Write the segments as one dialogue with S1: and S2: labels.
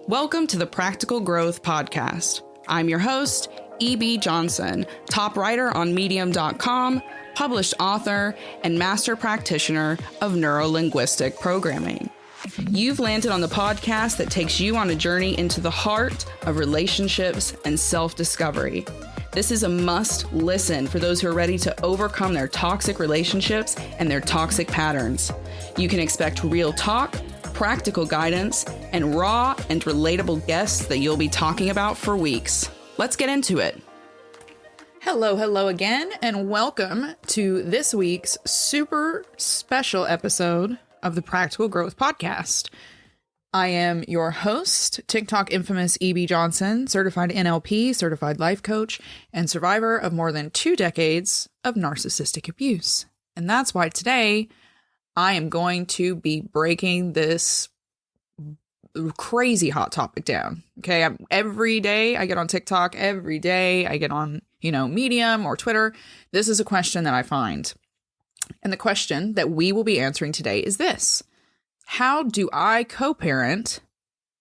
S1: Welcome to the Practical Growth Podcast. I'm your host, E.B. Johnson, top writer on Medium.com, published author, and master practitioner of neuro-linguistic programming. You've landed on the podcast that takes you on a journey into the heart of relationships and self-discovery. This is a must listen for those who are ready to overcome their toxic relationships and their toxic patterns. You can expect real talk, practical guidance, and raw and relatable guests that you'll be talking about for weeks. Let's get into it.
S2: Hello again, and welcome to this week's super special episode of the Practical Growth Podcast. I am your host, TikTok infamous E.B. Johnson, certified NLP, certified life coach, and survivor of more than 2 decades of narcissistic abuse. And that's why today I am going to be breaking this crazy hot topic down. Okay, every day I get on TikTok, every day I get on, Medium or Twitter. This is a question that I find. And the question that we will be answering today is this: how do I co-parent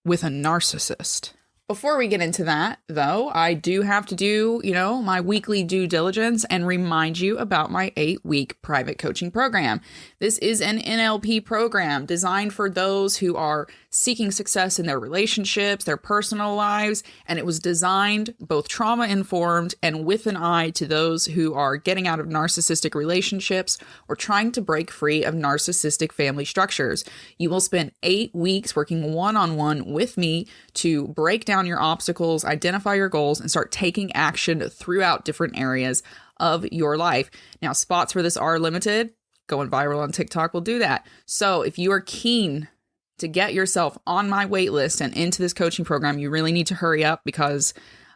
S2: with a narcissist? Before we get into that, though, I do have to do, my weekly due diligence and remind you about my 8-week private coaching program. This is an NLP program designed for those who are seeking success in their relationships, their personal lives, and it was designed both trauma-informed and with an eye to those who are getting out of narcissistic relationships or trying to break free of narcissistic family structures. You will spend 8 weeks working one-on-one with me to break down your obstacles, identify your goals, and start taking action throughout different areas of your life. Now, spots for this are limited. Going viral on TikTok will do that. So if you are keen to get yourself on my wait list and into this coaching program, you really need to hurry up because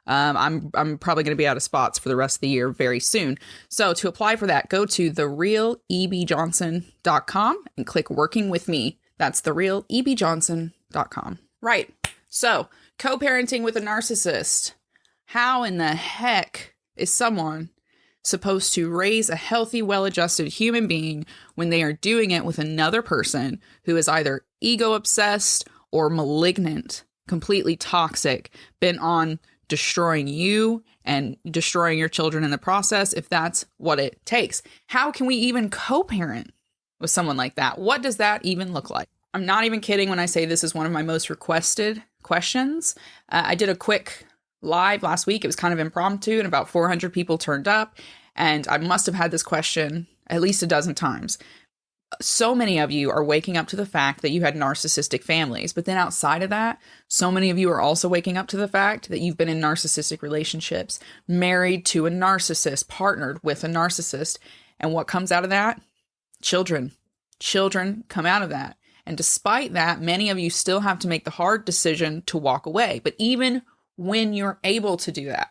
S2: I'm probably going to be out of spots for the rest of the year very soon. So to apply for that, go to therealebjohnson.com and click working with me. That's therealebjohnson.com. Right. So co-parenting with a narcissist. How in the heck is someone supposed to raise a healthy, well-adjusted human being when they are doing it with another person who is either ego-obsessed or malignant, completely toxic, bent on destroying you and destroying your children in the process, if that's what it takes? How can we even co-parent with someone like that? What does that even look like? I'm not even kidding when I say this is one of my most requested questions. I did a quick live last week. It was kind of impromptu and about 400 people turned up. And I must have had this question at least a dozen times. So many of you are waking up to the fact that you had narcissistic families. But then outside of that, so many of you are also waking up to the fact that you've been in narcissistic relationships, married to a narcissist, partnered with a narcissist. And what comes out of that? Children. Children come out of that. And despite that, many of you still have to make the hard decision to walk away. But even when you're able to do that,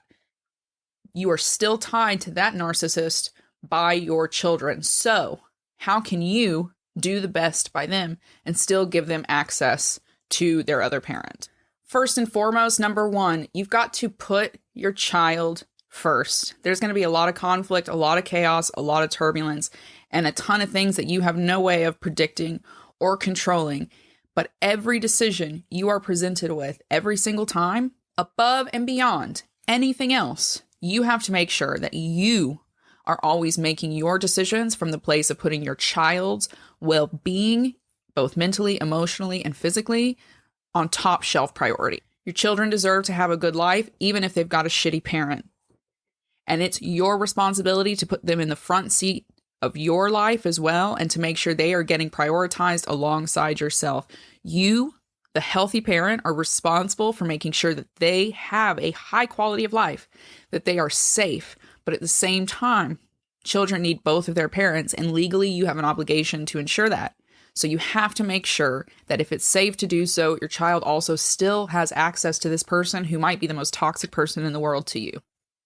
S2: you are still tied to that narcissist by your children. So how can you do the best by them and still give them access to their other parent? First and foremost, number 1, you've got to put your child first. There's going to be a lot of conflict, a lot of chaos, a lot of turbulence, and a ton of things that you have no way of predicting or controlling. But every decision you are presented with every single time, above and beyond anything else, you have to make sure that you are always making your decisions from the place of putting your child's well-being, both mentally, emotionally, and physically, on top shelf priority. Your children deserve to have a good life, even if they've got a shitty parent. And it's your responsibility to put them in the front seat of your life as well, and to make sure they are getting prioritized alongside yourself. You, the healthy parent, are responsible for making sure that they have a high quality of life, that they are safe. But at the same time, children need both of their parents, and legally you have an obligation to ensure that. So you have to make sure that if it's safe to do so, your child also still has access to this person who might be the most toxic person in the world to you.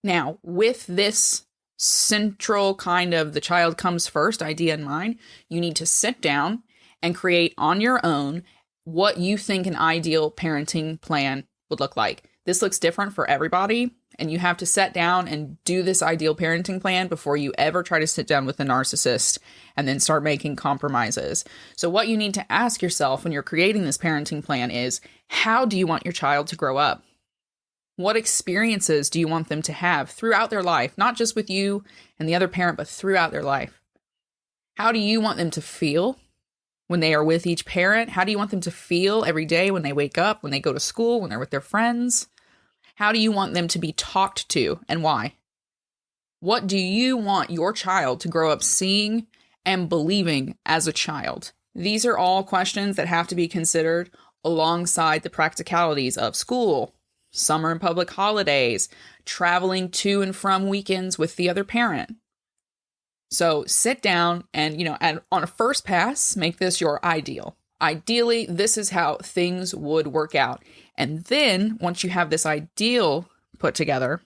S2: Now, with this central kind of the child comes first idea in mind, you need to sit down and create on your own what you think an ideal parenting plan would look like. This looks different for everybody. And you have to sit down and do this ideal parenting plan before you ever try to sit down with a narcissist and then start making compromises. So what you need to ask yourself when you're creating this parenting plan is, how do you want your child to grow up? What experiences do you want them to have throughout their life? Not just with you and the other parent, but throughout their life. How do you want them to feel when they are with each parent? How do you want them to feel every day when they wake up, when they go to school, when they're with their friends? How do you want them to be talked to and why? What do you want your child to grow up seeing and believing as a child? These are all questions that have to be considered alongside the practicalities of school, summer and public holidays, traveling to and from weekends with the other parent. So sit down and, on a first pass, make this your ideal. Ideally, this is how things would work out. And then once you have this ideal put together,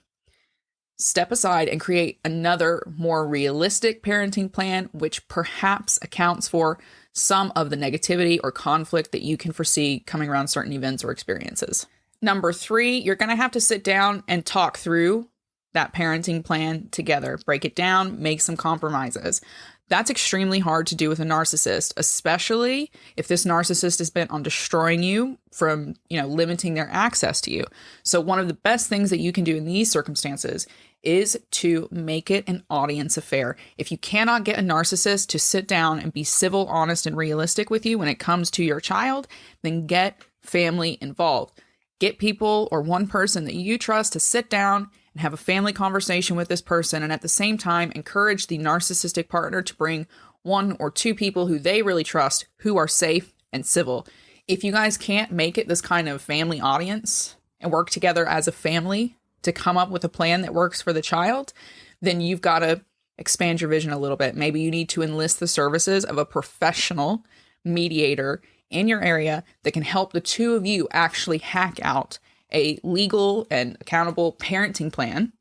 S2: step aside and create another more realistic parenting plan, which perhaps accounts for some of the negativity or conflict that you can foresee coming around certain events or experiences. Number 3, you're going to have to sit down and talk through that parenting plan together. Break it down, make some compromises. That's extremely hard to do with a narcissist, especially if this narcissist is bent on destroying you from, limiting their access to you. So one of the best things that you can do in these circumstances is to make it an audience affair. If you cannot get a narcissist to sit down and be civil, honest, and realistic with you when it comes to your child, then get family involved. Get people or one person that you trust to sit down and have a family conversation with this person, and at the same time, encourage the narcissistic partner to bring 1 or 2 people who they really trust, who are safe and civil. If you guys can't make it this kind of family audience and work together as a family to come up with a plan that works for the child, then you've got to expand your vision a little bit. Maybe you need to enlist the services of a professional mediator in your area that can help the two of you actually hack out a legal and accountable parenting plan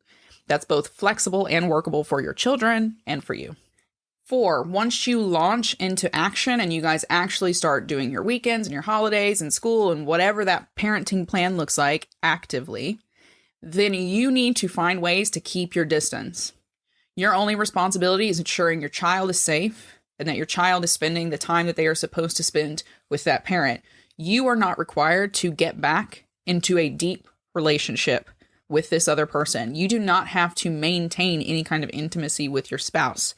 S2: that's both flexible and workable for your children and for you. 4, once you launch into action and you guys actually start doing your weekends and your holidays and school and whatever that parenting plan looks like actively, then you need to find ways to keep your distance. Your only responsibility is ensuring your child is safe and that your child is spending the time that they are supposed to spend with that parent. You are not required to get back into a deep relationship with this other person. You do not have to maintain any kind of intimacy with your spouse.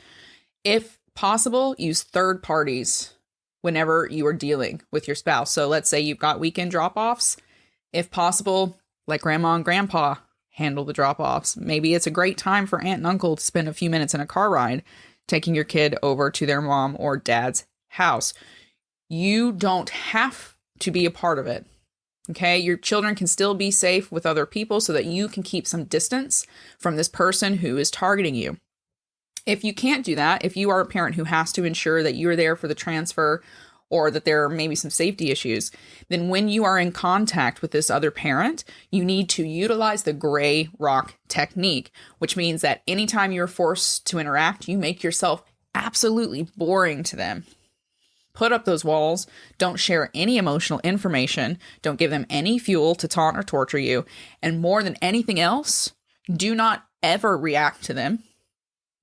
S2: If possible, use third parties whenever you are dealing with your spouse. So let's say you've got weekend drop-offs. If possible, let grandma and grandpa handle the drop-offs. Maybe it's a great time for aunt and uncle to spend a few minutes in a car ride, taking your kid over to their mom or dad's house. You don't have to be a part of it. Okay, your children can still be safe with other people so that you can keep some distance from this person who is targeting you. If you can't do that, if you are a parent who has to ensure that you're there for the transfer or that there are maybe some safety issues, then when you are in contact with this other parent, you need to utilize the gray rock technique, which means that anytime you're forced to interact, you make yourself absolutely boring to them. Put up those walls. Don't share any emotional information. Don't give them any fuel to taunt or torture you. And more than anything else, do not ever react to them,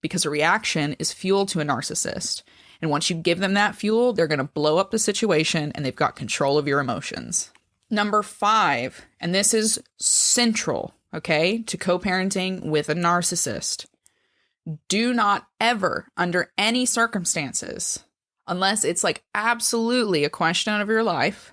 S2: because a reaction is fuel to a narcissist. And once you give them that fuel, they're going to blow up the situation and they've got control of your emotions. Number 5, and this is central, okay, to co-parenting with a narcissist. Do not ever, under any circumstances, unless it's like absolutely a question of your life,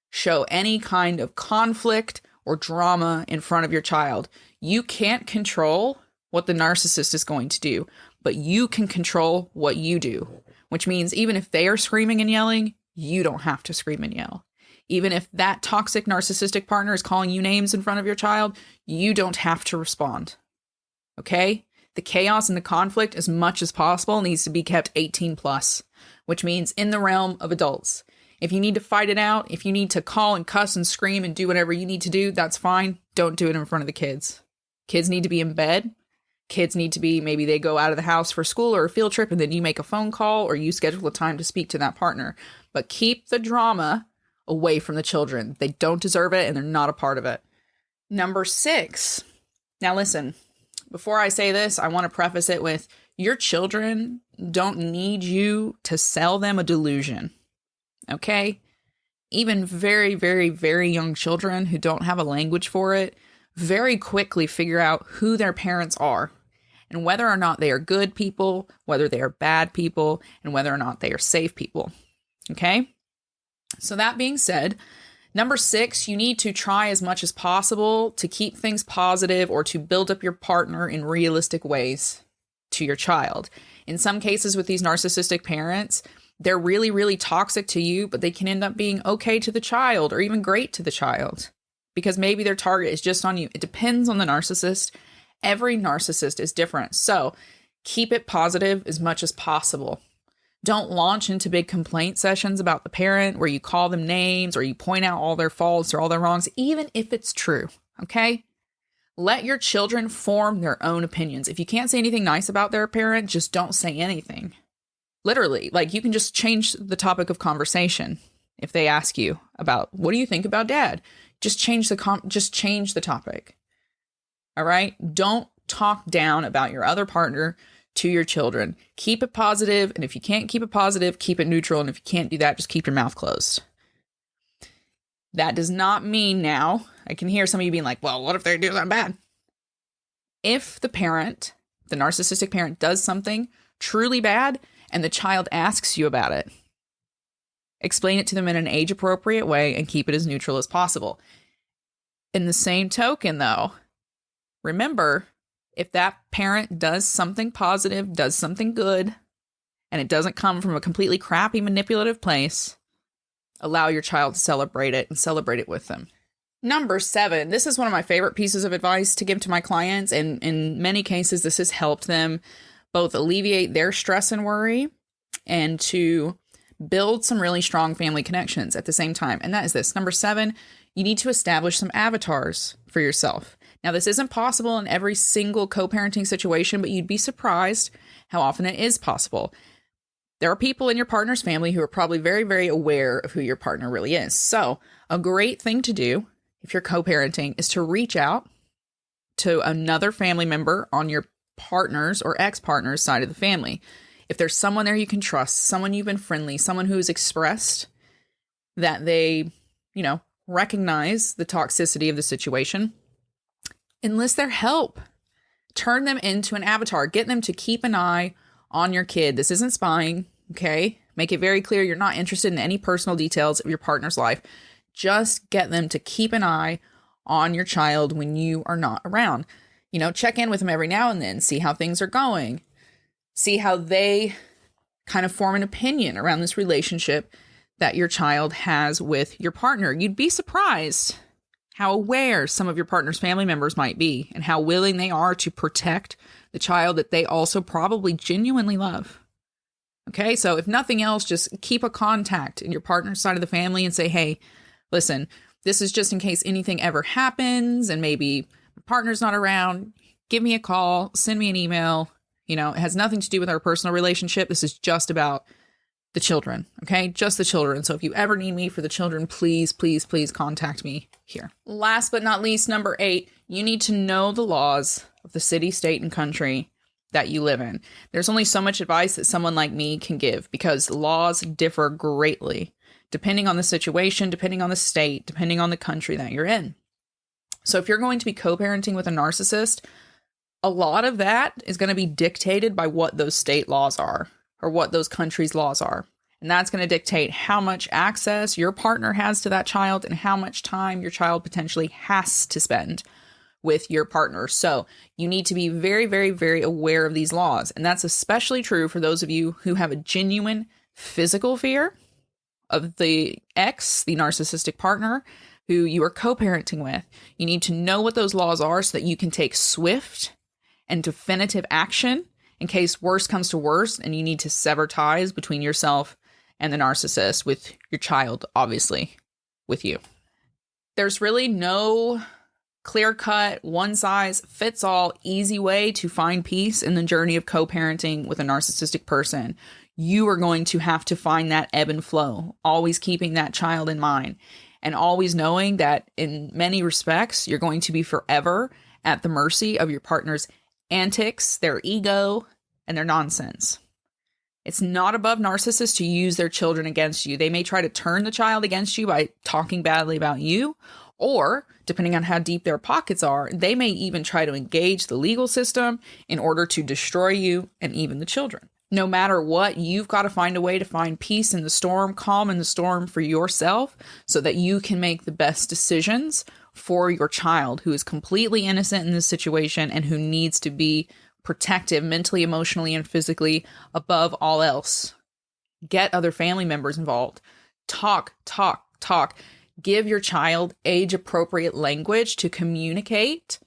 S2: show any kind of conflict or drama in front of your child. You can't control what the narcissist is going to do, but you can control what you do, which means even if they are screaming and yelling, you don't have to scream and yell. Even if that toxic narcissistic partner is calling you names in front of your child, you don't have to respond. Okay? The chaos and the conflict, as much as possible, needs to be kept 18 plus, which means in the realm of adults. If you need to fight it out, if you need to call and cuss and scream and do whatever you need to do, that's fine. Don't do it in front of the kids. Kids need to be in bed. Kids need to be, maybe they go out of the house for school or a field trip and then you make a phone call or you schedule a time to speak to that partner. But keep the drama away from the children. They don't deserve it and they're not a part of it. Number 6, Now listen, before I say this, I want to preface it with your children don't need you to sell them a delusion. Okay? Even very, very, very young children who don't have a language for it very quickly figure out who their parents are and whether or not they are good people, whether they are bad people, and whether or not they are safe people. Okay? So that being said, number 6, you need to try as much as possible to keep things positive or to build up your partner in realistic ways to your child. In some cases with these narcissistic parents, they're really, really toxic to you, but they can end up being okay to the child or even great to the child because maybe their target is just on you. It depends on the narcissist. Every narcissist is different. So keep it positive as much as possible. Don't launch into big complaint sessions about the parent where you call them names or you point out all their faults or all their wrongs, even if it's true. Okay? Let your children form their own opinions. If you can't say anything nice about their parent, just don't say anything. Literally, like you can just change the topic of conversation. If they ask you about, what do you think about dad? Just change the topic. All right? Don't talk down about your other partner to your children. Keep it positive, and if you can't keep it positive, keep it neutral, and if you can't do that, just keep your mouth closed. That does not mean now, I can hear some of you being like, well, what if they do something bad? If the parent, the narcissistic parent, does something truly bad, and the child asks you about it, explain it to them in an age-appropriate way and keep it as neutral as possible. In the same token, though, remember, if that parent does something positive, does something good, and it doesn't come from a completely crappy, manipulative place, allow your child to celebrate it and celebrate it with them. Number 7, this is one of my favorite pieces of advice to give to my clients, and in many cases, this has helped them both alleviate their stress and worry and to build some really strong family connections at the same time. And that is this. Number 7, you need to establish some avatars for yourself. Now, this isn't possible in every single co-parenting situation, but you'd be surprised how often it is possible. There are people in your partner's family who are probably very, very aware of who your partner really is. So a great thing to do if you're co-parenting is to reach out to another family member on your partner's or ex-partner's side of the family. If there's someone there you can trust, someone you've been friendly, someone who's expressed that they, recognize the toxicity of the situation, enlist their help. Turn them into an avatar. Get them to keep an eye on your kid. This isn't spying, okay? Make it very clear you're not interested in any personal details of your partner's life. Just get them to keep an eye on your child when you are not around. Check in with them every now and then. See how things are going. See how they kind of form an opinion around this relationship that your child has with your partner. You'd be surprised how aware some of your partner's family members might be and how willing they are to protect the child that they also probably genuinely love. Okay, so if nothing else, just keep a contact in your partner's side of the family and say, hey, listen, this is just in case anything ever happens and maybe my partner's not around. Give me a call, send me an email. It has nothing to do with our personal relationship. This is just about the children, okay? Just the children. So if you ever need me for the children, please, please, please contact me here. Last but not least, number 8, you need to know the laws of the city, state, and country that you live in. There's only so much advice that someone like me can give because laws differ greatly depending on the situation, depending on the state, depending on the country that you're in. So if you're going to be co-parenting with a narcissist, a lot of that is going to be dictated by what those state laws are or what those countries' laws are. And that's going to dictate how much access your partner has to that child and how much time your child potentially has to spend with your partner. So you need to be very, very, very aware of these laws. And that's especially true for those of you who have a genuine physical fear of the narcissistic partner who you are co-parenting with. You need to know what those laws are so that you can take swift and definitive action in case worse comes to worse and you need to sever ties between yourself and the narcissist, with your child, obviously, with you. There's really no clear-cut, one-size-fits-all, easy way to find peace in the journey of co-parenting with a narcissistic person. You are going to have to find that ebb and flow, always keeping that child in mind, and always knowing that in many respects, you're going to be forever at the mercy of your partner's antics, their ego, and their nonsense. It's not above narcissists to use their children against you. They may try to turn the child against you by talking badly about you, or depending on how deep their pockets are, they may even try to engage the legal system in order to destroy you and even the children. No matter what, you've got to find a way to find peace in the storm, calm in the storm for yourself so that you can make the best decisions for your child who is completely innocent in this situation and who needs to be protective mentally, emotionally, and physically above all else. Get other family members involved. Talk. Give your child age-appropriate language to communicate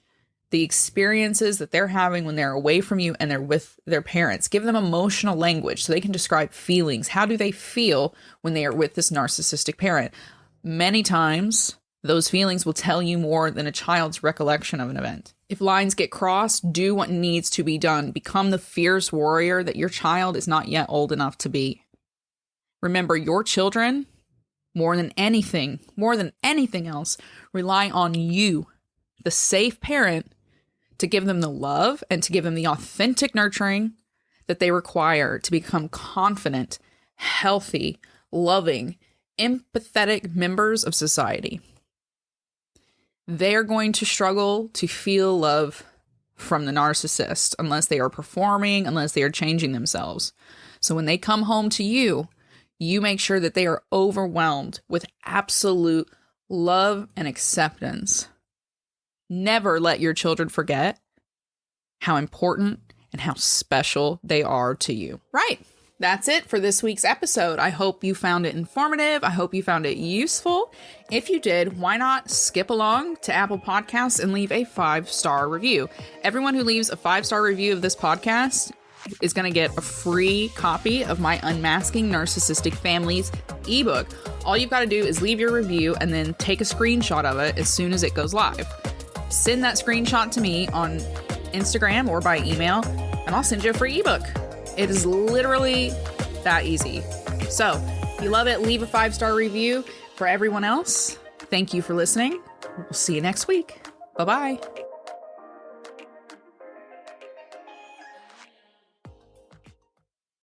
S2: the experiences that they're having when they're away from you and they're with their parents. Give them emotional language so they can describe feelings. How do they feel when they are with this narcissistic parent? Many times, those feelings will tell you more than a child's recollection of an event. If lines get crossed, do what needs to be done. Become the fierce warrior that your child is not yet old enough to be. Remember, your children, more than anything else, rely on you, the safe parent, to give them the love and to give them the authentic nurturing that they require to become confident, healthy, loving, empathetic members of society. They're going to struggle to feel love from the narcissist unless they are performing, unless they are changing themselves. So when they come home to you, you make sure that they are overwhelmed with absolute love and acceptance. Never let your children forget how important and how special they are to you. Right. That's it for this week's episode. I hope you found it informative. I hope you found it useful. If you did, why not skip along to Apple Podcasts and leave a 5-star review? Everyone who leaves a 5-star review of this podcast is going to get a free copy of my Unmasking Narcissistic Families ebook. All you've got to do is leave your review and then take a screenshot of it as soon as it goes live. Send that screenshot to me on Instagram or by email, and I'll send you a free ebook. It is literally that easy. So, if you love it, leave a 5-star review. For everyone else, thank you for listening. We'll see you next week. Bye-bye.